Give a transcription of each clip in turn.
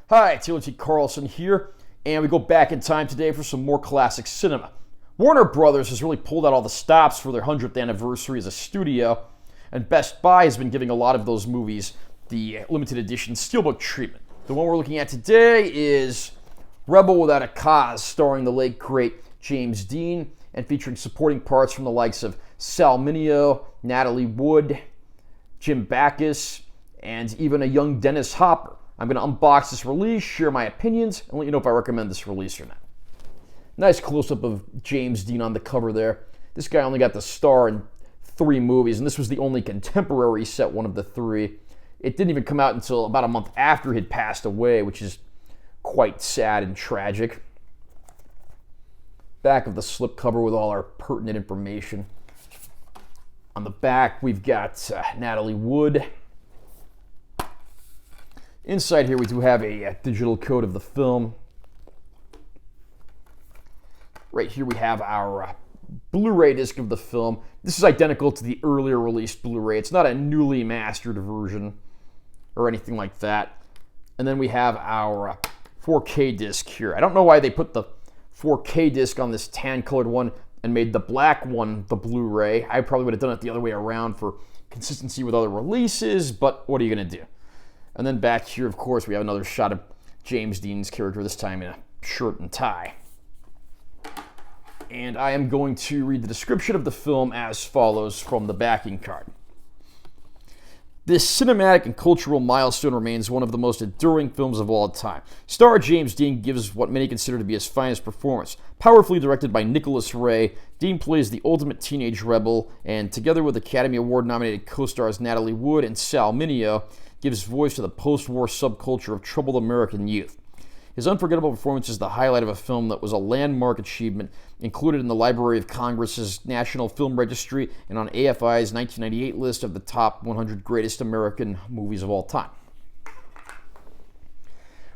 Hi, Taylor T. Carlson here, and we go back in time today for some more classic cinema. Warner Brothers has really pulled out all the stops for their 100th anniversary as a studio, and Best Buy has been giving a lot of those movies the limited edition Steelbook treatment. The one we're looking at today is Rebel Without a Cause, starring the late great James Dean, and featuring supporting parts from the likes of Sal Mineo, Natalie Wood, Jim Backus, and even a young Dennis Hopper. I'm going to unbox this release, share my opinions, and let you know if I recommend this release or not. Nice close-up of James Dean on the cover there. This guy only got the star in 3 movies, and this was the only contemporary set one of the 3. It didn't even come out until about a month after he'd passed away, which is quite sad and tragic. Back of the slipcover with all our pertinent information. On the back, we've got Natalie Wood. Inside here, we do have a digital code of the film. Right here, we have our Blu-ray disc of the film. This is identical to the earlier released Blu-ray. It's not a newly mastered version or anything like that. And then we have our 4K disc here. I don't know why they put the 4K disc on this tan-colored one and made the black one the Blu-ray. I probably would have done it the other way around for consistency with other releases, but what are you going to do? And then back here, of course, we have another shot of James Dean's character, this time in a shirt and tie. And I am going to read the description of the film as follows from the backing card. This cinematic and cultural milestone remains one of the most enduring films of all time. Star James Dean gives what many consider to be his finest performance. Powerfully directed by Nicholas Ray, Dean plays the ultimate teenage rebel, and together with Academy Award-nominated co-stars Natalie Wood and Sal Mineo, gives voice to the post-war subculture of troubled American youth. His unforgettable performance is the highlight of a film that was a landmark achievement, included in the Library of Congress's National Film Registry and on AFI's 1998 list of the top 100 greatest American movies of all time.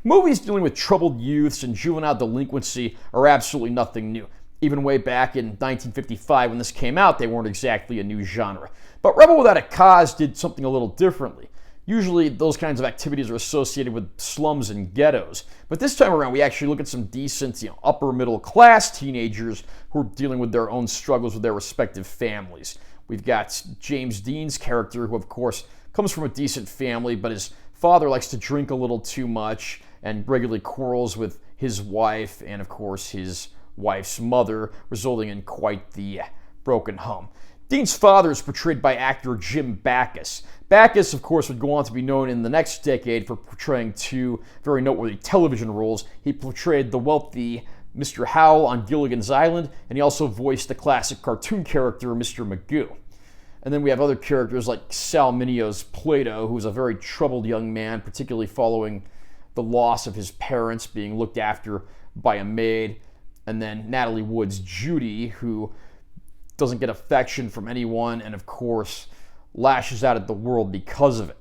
Movies dealing with troubled youths and juvenile delinquency are absolutely nothing new. Even way back in 1955 when this came out, they weren't exactly a new genre. But Rebel Without a Cause did something a little differently. Usually those kinds of activities are associated with slums and ghettos. But this time around, we actually look at some decent, upper middle class teenagers who are dealing with their own struggles with their respective families. We've got James Dean's character, who of course comes from a decent family, but his father likes to drink a little too much and regularly quarrels with his wife and of course his wife's mother, resulting in quite the broken home. Dean's father is portrayed by actor Jim Backus. Backus, of course, would go on to be known in the next decade for portraying 2 very noteworthy television roles. He portrayed the wealthy Mr. Howell on Gilligan's Island, and he also voiced the classic cartoon character Mr. Magoo. And then we have other characters like Sal Mineo's Plato, who's a very troubled young man, particularly following the loss of his parents being looked after by a maid. And then Natalie Wood's Judy, who doesn't get affection from anyone, and of course, lashes out at the world because of it.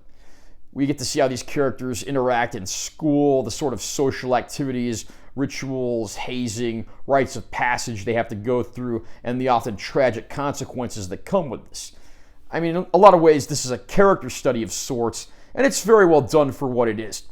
We get to see how these characters interact in school, the sort of social activities, rituals, hazing, rites of passage they have to go through, and the often tragic consequences that come with this. I mean, in a lot of ways, this is a character study of sorts, and it's very well done for what it is.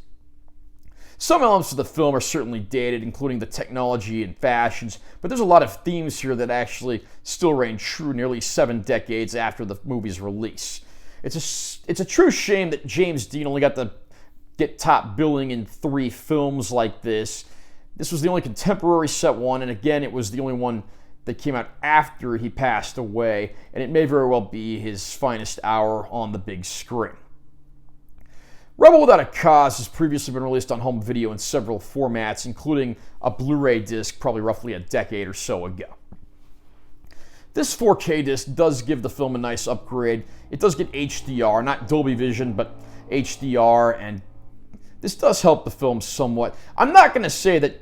Some elements of the film are certainly dated, including the technology and fashions, but there's a lot of themes here that actually still reign true nearly 7 decades after the movie's release. It's a true shame that James Dean only got to get top billing in 3 films like this. This was the only contemporary set one, and again, it was the only one that came out after he passed away, and it may very well be his finest hour on the big screen. Rebel Without a Cause has previously been released on home video in several formats, including a Blu-ray disc probably roughly a decade or so ago. This 4K disc does give the film a nice upgrade. It does get HDR, not Dolby Vision, but HDR, and this does help the film somewhat. I'm not going to say that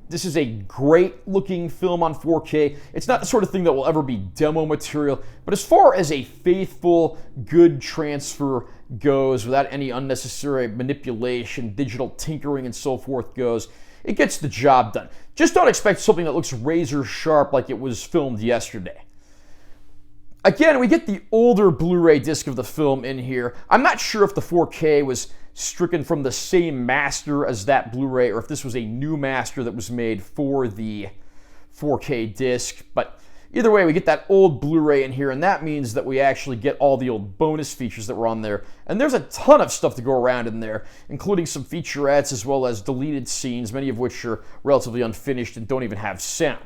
this is a great-looking film on 4K. It's not the sort of thing that will ever be demo material, but as far as a faithful, good transfer goes, without any unnecessary manipulation, digital tinkering, and so forth goes, it gets the job done. Just don't expect something that looks razor sharp like it was filmed yesterday. Again, we get the older Blu-ray disc of the film in here. I'm not sure if the 4K was stricken from the same master as that Blu-ray, or if this was a new master that was made for the 4K disc. But either way, we get that old Blu-ray in here, and that means that we actually get all the old bonus features that were on there. And there's a ton of stuff to go around in there, including some featurettes as well as deleted scenes, many of which are relatively unfinished and don't even have sound.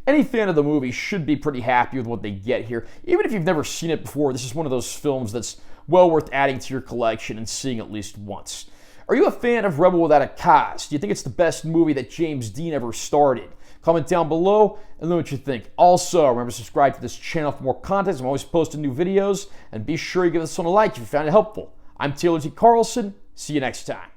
Any fan of the movie should be pretty happy with what they get here. Even if you've never seen it before, this is one of those films that's well worth adding to your collection and seeing at least once. Are you a fan of Rebel Without a Cause? Do you think it's the best movie that James Dean ever started? Comment down below and let me know what you think. Also, remember to subscribe to this channel for more content. I'm always posting new videos, and be sure you give this one a like if you found it helpful. I'm Taylor T. Carlson. See you next time.